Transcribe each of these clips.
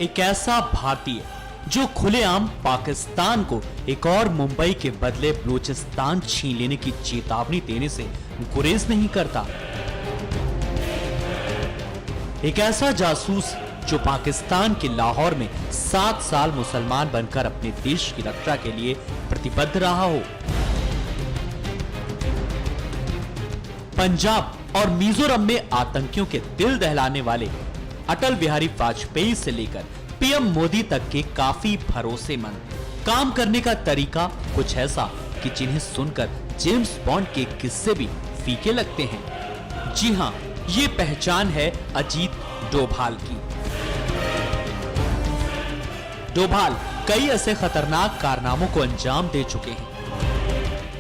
एक ऐसा भारतीय जो खुलेआम पाकिस्तान को एक और मुंबई के बदले बलूचिस्तान छीन लेने की चेतावनी देने से गुरेज नहीं करता। एक ऐसा जासूस जो पाकिस्तान के लाहौर में 7 साल मुसलमान बनकर अपने देश की रक्षा के लिए प्रतिबद्ध रहा हो। पंजाब और मिजोरम में आतंकियों के दिल दहलाने वाले अटल बिहारी वाजपेयी से लेकर पीएम मोदी तक के काफी भरोसेमंद काम करने का तरीका कुछ ऐसा कि जिन्हें सुनकर जेम्स बॉन्ड के किस्से भी फीके लगते हैं। जी हां, ये पहचान है अजीत डोभाल की। डोभाल कई ऐसे खतरनाक कारनामों को अंजाम दे चुके हैं।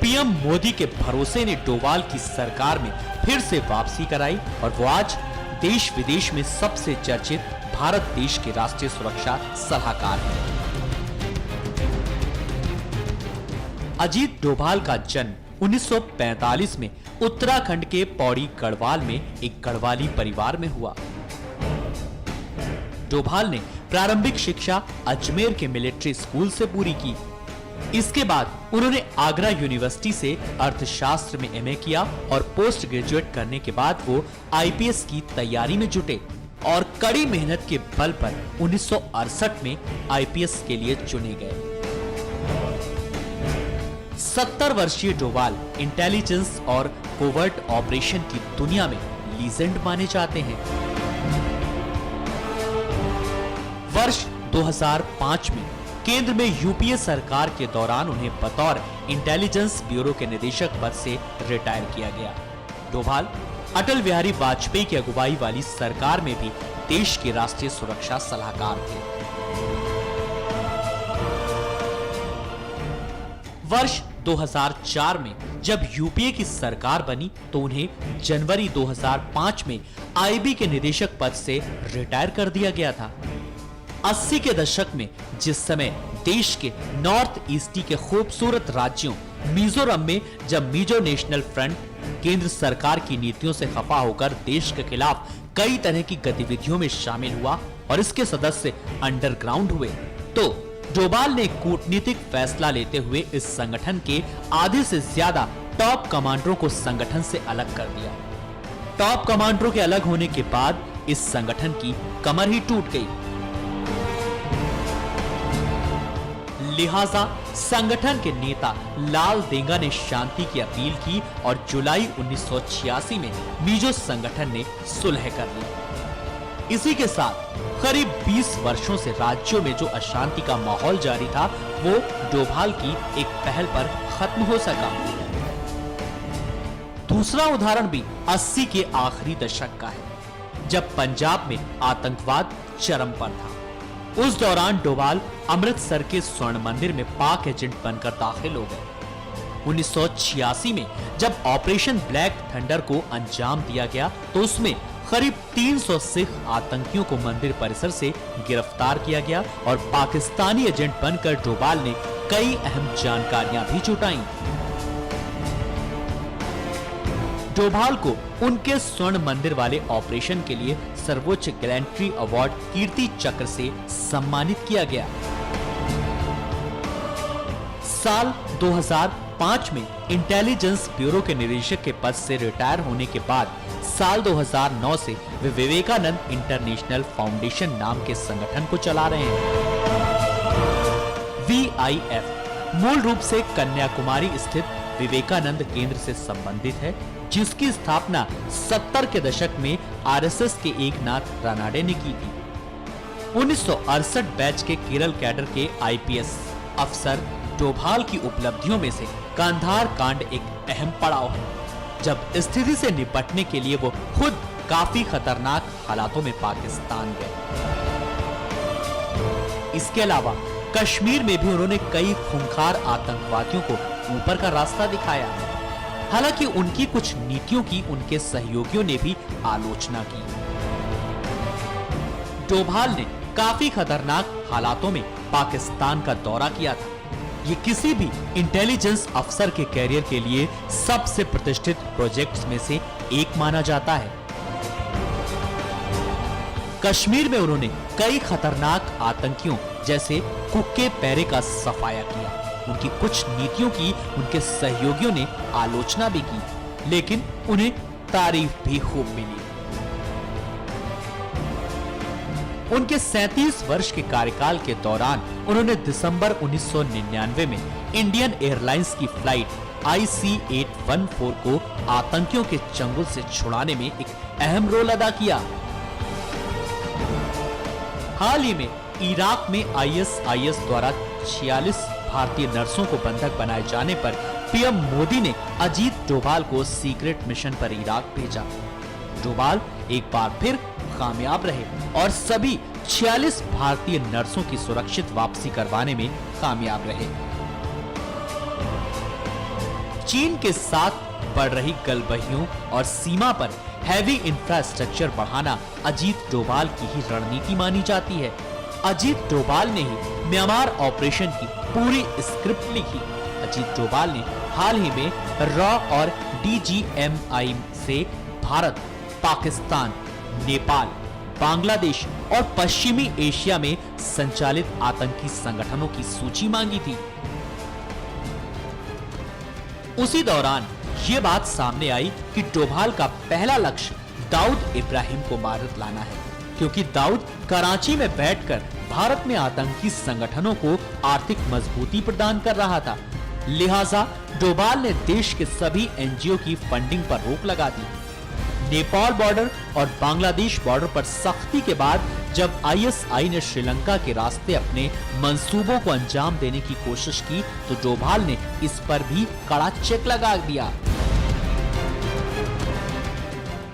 पीएम मोदी के भरोसे ने डोभाल की सरकार में फिर से वापसी कराई और वो आज देश विदेश में सबसे चर्चित भारत देश के राष्ट्रीय सुरक्षा सलाहकार हैं। अजीत डोभाल का जन्म 1945 में उत्तराखंड के पौड़ी गढ़वाल में एक गढ़वाली परिवार में हुआ। डोभाल ने प्रारंभिक शिक्षा अजमेर के मिलिट्री स्कूल से पूरी की। इसके बाद उन्होंने आगरा यूनिवर्सिटी से अर्थशास्त्र में एमए किया और पोस्ट ग्रेजुएट करने के बाद वो आईपीएस की तैयारी में जुटे और कड़ी मेहनत के बल पर 1968 में आईपीएस के लिए चुने गए। 70 वर्षीय डोभाल इंटेलिजेंस और कोवर्ट ऑपरेशन की दुनिया में लीजेंड माने जाते हैं। वर्ष 2005 में केंद्र में यूपीए सरकार के दौरान उन्हें बतौर इंटेलिजेंस ब्यूरो के निदेशक पद से रिटायर किया गया। डोभाल अटल बिहारी वाजपेयी की अगुवाई वाली सरकार में भी देश के राष्ट्रीय सुरक्षा सलाहकार थे। वर्ष 2004 में जब यूपीए की सरकार बनी तो उन्हें जनवरी 2005 में आईबी के निदेशक पद से रिटायर कर दिया गया था। 80 के दशक में जिस समय देश के नॉर्थ ईस्टी के खूबसूरत राज्यों मिजोरम में जब मिजो नेशनल फ्रंट केंद्र सरकार की नीतियों से खफा होकर देश के खिलाफ कई तरह की गतिविधियों में शामिल हुआ और इसके सदस्य अंडरग्राउंड हुए, तो डोभाल ने कूटनीतिक फैसला लेते हुए इस संगठन के आधे से ज्यादा टॉप कमांडरों को संगठन से अलग कर दिया। टॉप कमांडरों के अलग होने के बाद इस संगठन की कमर ही टूट गई। लिहाजा संगठन के नेता लाल देंगा ने शांति की अपील की और जुलाई 1986 में मिजो संगठन ने सुलह कर ली। इसी के साथ करीब 20 वर्षों से राज्यों में जो अशांति का माहौल जारी था वो डोभाल की एक पहल पर खत्म हो सका। दूसरा उदाहरण भी 80 के आखिरी दशक का है, जब पंजाब में आतंकवाद चरम पर था। उस दौरान डोभाल अमृतसर के स्वर्ण मंदिर में पाक एजेंट बनकर दाखिल हो गए। 1986 में जब ऑपरेशन ब्लैक थंडर को अंजाम दिया गया तो उसमें करीब 300 सिख आतंकियों को मंदिर परिसर से गिरफ्तार किया गया और पाकिस्तानी एजेंट बनकर डोभाल ने कई अहम जानकारियां भी जुटाई। डोभाल को उनके स्वर्ण मंदिर वाले ऑपरेशन के लिए सर्वोच्च गैलेंट्री अवार्ड कीर्ति चक्र से सम्मानित किया गया। साल 2005 में इंटेलिजेंस ब्यूरो के निदेशक के पद से रिटायर होने के बाद साल 2009 से वे विवेकानंद इंटरनेशनल फाउंडेशन नाम के संगठन को चला रहे हैं। VIF मूल रूप से कन्याकुमारी स्थित विवेकानंद केंद्र से संबंधित है, जिसकी स्थापना 70 के दशक में आरएसएस के एकनाथ रानाडे ने की थी। 1968 बैच के केरल कैडर के आईपीएस अफसर डोभाल की उपलब्धियों में से कांधार कांड एक अहम पड़ाव है, जब स्थिति से निपटने के लिए वो खुद काफी खतरनाक हालातों में पाकिस्तान गए। इसके अलावा कश्मीर में भी उन्होंने कई खूंखार आतंकवादियों को ऊपर का रास्ता दिखाया। हालांकि उनकी कुछ नीतियों की उनके सहयोगियों ने भी आलोचना की। डोभाल ने काफी खतरनाक हालातों में पाकिस्तान का दौरा किया था। ये किसी भी इंटेलिजेंस अफसर के कैरियर के लिए सबसे प्रतिष्ठित प्रोजेक्ट्स में से एक माना जाता है। कश्मीर में उन्होंने कई खतरनाक आतंकियों जैसे कुक्के पैरे का सफाया किया। उनकी कुछ नीतियों की उनके सहयोगियों ने आलोचना भी की, लेकिन उन्हें तारीफ भी खूब मिली। उनके 37 वर्ष के कार्यकाल के दौरान उन्होंने दिसंबर 1999 में इंडियन एयरलाइंस की फ्लाइट IC-814 को आतंकियों के चंगुल से छुड़ाने में एक अहम रोल अदा किया। हाल ही में इराक में ISIS द्वारा 46 भारतीय नर्सों को बंधक बनाए जाने पर पीएम मोदी ने अजीत डोभाल को सीक्रेट मिशन पर इराक भेजा। डोभाल एक बार फिर कामयाब रहे और सभी 46 भारतीय नर्सों की सुरक्षित वापसी करवाने में कामयाब रहे। चीन के साथ बढ़ रही गलबहियों और सीमा पर हैवी इंफ्रास्ट्रक्चर बढ़ाना अजीत डोभाल की ही रणनीति मानी जाती है। अजीत डोभाल ने ही म्यांमार ऑपरेशन की पूरी स्क्रिप्ट लिखी। अजीत डोभाल ने हाल ही में रॉ और DGMI से भारत, पाकिस्तान, नेपाल, बांग्लादेश और पश्चिमी एशिया में संचालित आतंकी संगठनों की सूची मांगी थी। उसी दौरान ये बात सामने आई कि डोभाल का पहला लक्ष्य दाऊद इब्राहिम को भारत लाना है, क्योंकि दाऊद कराची में बैठकर भारत में आतंकी संगठनों को आर्थिक मजबूती प्रदान कर रहा था। लिहाजा डोभाल ने देश के सभी NGO की फंडिंग पर रोक लगा दी। नेपाल बॉर्डर और बांग्लादेश बॉर्डर पर सख्ती के बाद जब ISI ने श्रीलंका के रास्ते अपने मंसूबों को अंजाम देने की कोशिश की तो डोभाल ने इस पर भी कड़ा चेक लगा दिया।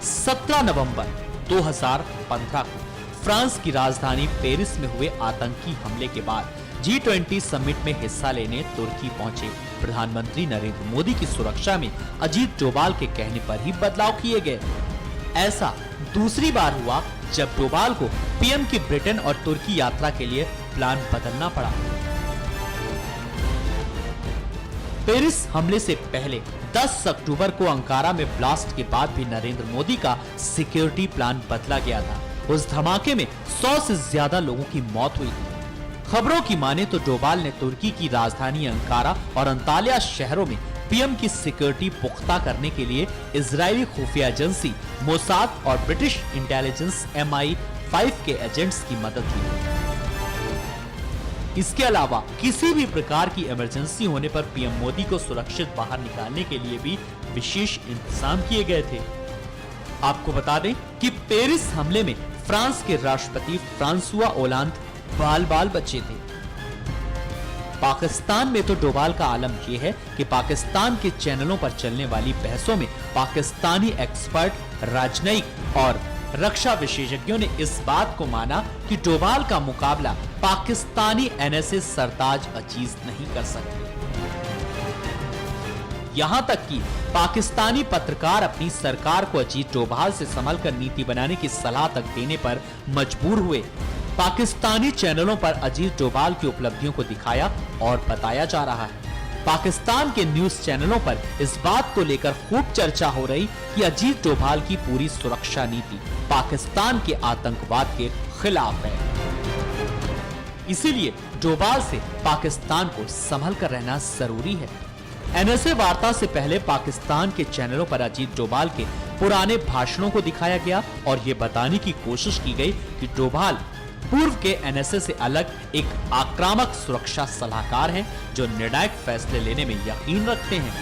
17 नवंबर 2015 को फ्रांस की राजधानी पेरिस में हुए आतंकी हमले के बाद G20 समिट में हिस्सा लेने तुर्की पहुंचे प्रधानमंत्री नरेंद्र मोदी की सुरक्षा में अजीत डोभाल के कहने पर ही बदलाव किए गए। ऐसा दूसरी बार हुआ जब डोभाल को पीएम की ब्रिटेन और तुर्की यात्रा के लिए प्लान बदलना पड़ा। पेरिस हमले से पहले 10 अक्टूबर को अंकारा में ब्लास्ट के बाद भी नरेंद्र मोदी का सिक्योरिटी प्लान बदला गया था। उस धमाके में 100 से ज्यादा लोगों की मौत हुई थी। खबरों की माने तो डोभाल ने तुर्की की राजधानी अंकारा और अंताल्या शहरों में पीएम की सिक्योरिटी पुख्ता करने के लिए इजरायली खुफिया एजेंसी मोसाद और ब्रिटिश इंटेलिजेंस MI5 के एजेंट्स की मदद ली। इसके अलावा किसी भी प्रकार की इमरजेंसी होने पर पीएम मोदी को सुरक्षित बाहर निकालने के लिए भी विशेष इंतजाम किए गए थे। आपको बता दें कि पेरिस हमले में फ्रांस के राष्ट्रपति फ्रांसुआ ओलांद बाल बच्चे थे। पाकिस्तान में तो डोभाल का आलम यह है कि पाकिस्तान के चैनलों पर चलने वाली बहसों में पाकिस्तानी एक्सपर्ट, राजनयिक और रक्षा विशेषज्ञों ने इस बात को माना कि डोभाल का मुकाबला पाकिस्तानी NSA सरताज अजीज नहीं कर सकते। यहां तक कि पाकिस्तानी पत्रकार अपनी सरकार को अजीत डोभाल से संभलकर नीति बनाने की सलाह तक देने पर मजबूर हुए। पाकिस्तानी चैनलों पर अजीत डोभाल की उपलब्धियों को दिखाया और बताया जा रहा है। पाकिस्तान के न्यूज चैनलों पर इस बात को लेकर खूब चर्चा हो रही कि अजीत डोभाल की पूरी सुरक्षा नीति पाकिस्तान के आतंकवाद के खिलाफ है। इसीलिए डोभाल से पाकिस्तान को संभल कर रहना जरूरी है। NSA वार्ता से पहले पाकिस्तान के चैनलों पर अजीत डोभाल के पुराने भाषणों को दिखाया गया और ये बताने की कोशिश की गई कि डोभाल पूर्व के NSA से अलग एक आक्रामक सुरक्षा सलाहकार हैं जो निर्णायक फैसले लेने में यकीन रखते हैं।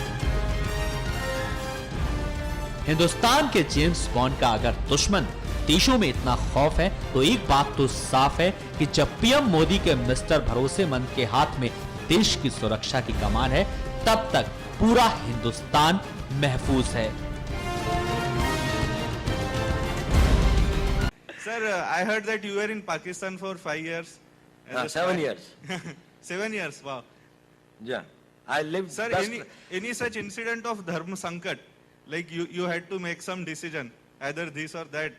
हिंदुस्तान के जेम्स बॉन्ड का अगर दुश्मन देशों में इतना खौफ है तो एक बात तो साफ है कि जब पीएम मोदी के मिस्टर भरोसेमंद के हाथ में देश की सुरक्षा की कमान है तब तक पूरा हिंदुस्तान महफूज है। Sir, I heard that you were in Pakistan for 5 years. 7 years. 7 years, wow. Yeah, I lived. Sir, any such incident of Dharma Sankat, like you had to make some decision, either this or that.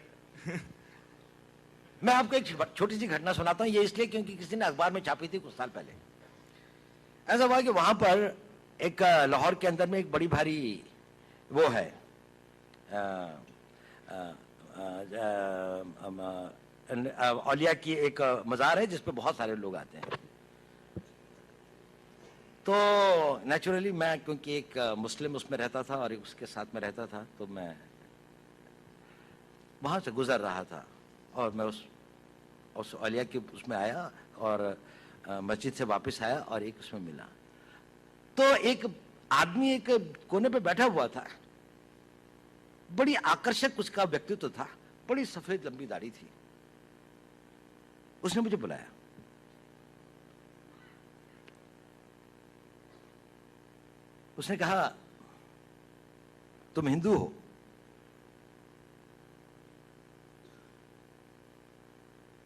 मैं आपको एक छोटी सी घटना सुनाता हूँ, ये इसलिए क्योंकि किसी ने अखबार में छापी थी कुछ साल पहले। ऐसा हुआ कि वहां पर एक लाहौर के अंदर में एक बड़ी भारी वो है औलिया की एक मज़ार है जिस पे बहुत सारे लोग आते हैं। तो नेचुरली मैं क्योंकि एक मुस्लिम उसमें रहता था और एक उसके साथ में रहता था, तो मैं वहाँ से गुजर रहा था और मैं उस औलिया के उसमें आया और मस्जिद से वापस आया और एक उसमें मिला। तो एक आदमी एक कोने पे बैठा हुआ था, बड़ी आकर्षक उसका व्यक्तित्व था, बड़ी सफेद लंबी दाढ़ी थी। उसने मुझे बुलाया। उसने कहा, तुम हिंदू हो?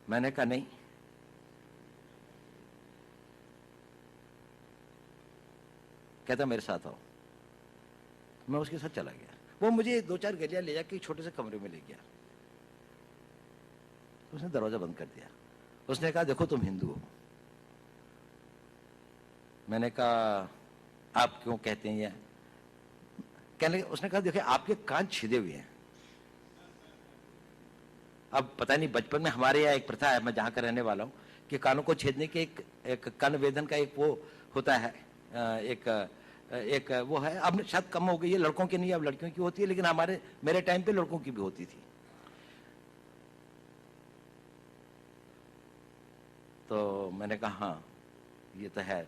मैंने कहा नहीं। कहता मेरे साथ आओ। मैं उसके साथ चला गया। वो मुझे 2-4 गलियां ले जाके एक छोटे से कमरे में ले गया। उसने दरवाजा बंद कर दिया। उसने कहा, देखो तुम हिंदू हो। मैंने कहा, आप क्यों कहते हैं ये? कहने उसने कहा, देखिए आपके कान छिदे हुए हैं। अब पता नहीं, बचपन में हमारे यहाँ एक प्रथा है, मैं जहाँ का रहने वाला हूँ, कि कानों को छेदने के एक कर्ण वेदन का एक वो होता है, एक वो है। अब शायद कम हो गई है, लड़कों की नहीं, अब लड़कियों की होती है, लेकिन मेरे टाइम पे लड़कों की भी होती थी। तो मैंने कहा हाँ ये तो है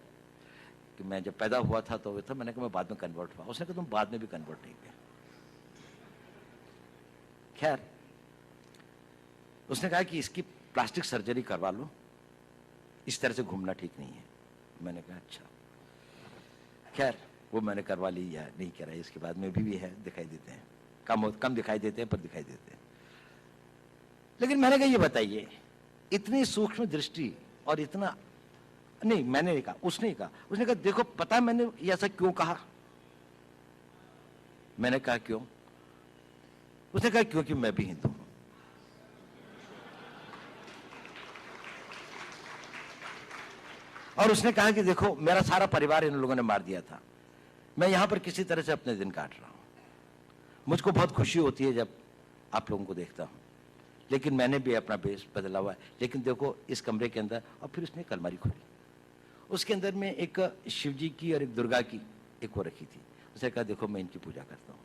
कि मैं जब पैदा हुआ था तो था। मैंने कहा मैं बाद में कन्वर्ट हुआ। उसने कहा तुम बाद में भी कन्वर्ट नहीं हुए। खैर उसने कहा कि इसकी प्लास्टिक सर्जरी करवा लो, इस तरह से घूमना ठीक नहीं है। मैंने कहा अच्छा। खैर वो मैंने करवा ली या नहीं करा, इसके बाद में भी है, दिखाई देते हैं, कम दिखाई देते हैं पर दिखाई देते हैं। लेकिन मैंने कहा ये बताइए, इतनी सूक्ष्म दृष्टि और इतना नहीं, मैंने नहीं कहा, उसने कहा। उसने कहा देखो पता है मैंने ये ऐसा क्यों कहा? मैंने कहा क्यों? उसने कहा क्योंकि मैं भी हिंदू हूं। और उसने कहा कि देखो मेरा सारा परिवार इन लोगों ने मार दिया था, मैं यहां पर किसी तरह से अपने दिन काट रहा हूं। मुझको बहुत खुशी होती है जब आप लोगों को देखता हूं, लेकिन मैंने भी अपना बेस बदला हुआ है। लेकिन देखो इस कमरे के अंदर, और फिर उसने एक अलमारी खोली, उसके अंदर में एक शिव जी की और एक दुर्गा की एक वो रखी थी। उसने कहा देखो मैं इनकी पूजा करता हूँ,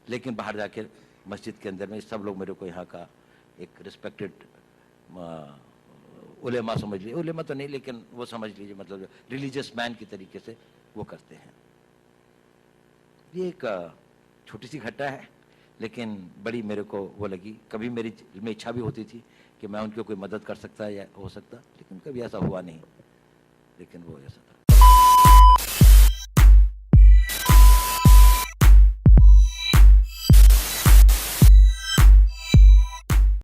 लेकिन बाहर जाकर मस्जिद के अंदर में सब लोग मेरे को यहाँ का एक रिस्पेक्टेड उलेमा समझ लीजिए, उलेमा तो नहीं लेकिन वो समझ लीजिए, मतलब रिलीजियस मैन की तरीके से वो करते हैं। ये एक छोटी सी घटना है, लेकिन बड़ी मेरे को वो लगी। कभी मेरी में इच्छा भी होती थी कि मैं उनकी कोई मदद कर सकता या हो सकता, लेकिन कभी ऐसा हुआ नहीं, लेकिन वो ऐसा था।